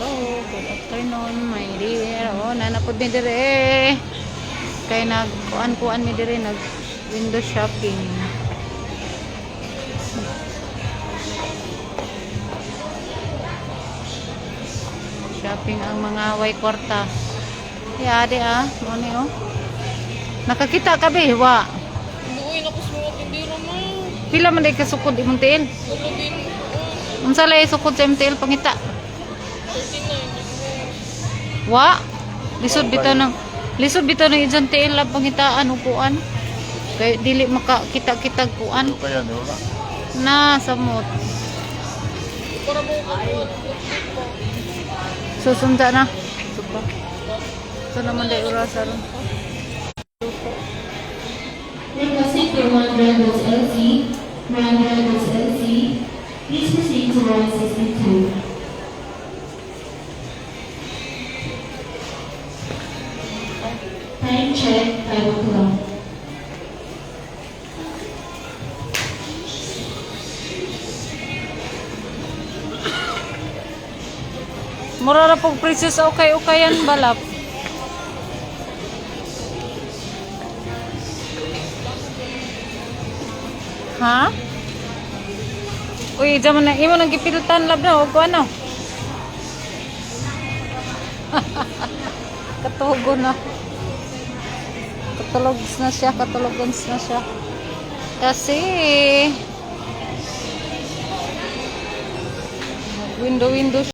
Hello, good afternoon, my dear. Oh, nanapod mi dire. Kay nagkuan-kuan mi dire, nag window shopping. Shopping ang mga way kwarta. Ya, ade mo ni oh. Nakakita ka ba, wa? Buuin ako sa mga tindira mo. Pila man day kasukod imong tiil? Tulogin ko. Unsa lay sukod sa imong tiil pangita? 39. Wa? Lisod bitaw ng isang tiil lang pangitaan upuan. Kay dili makakita-kitag kuan. Kaya di ba? Na samot. Para mo ko. Susunda na. Supa. Ito naman day oras aron. Requesting for Randall's LC, Randall's LC, please proceed to line 62. Time check, 5 o'clock. Mura ra pog presyo sa ukay-ukayan balap. Ha? Uy, jaman na imo nang gipilitan lab na og ano? Katugo na. Katulogos na siya. Kasi window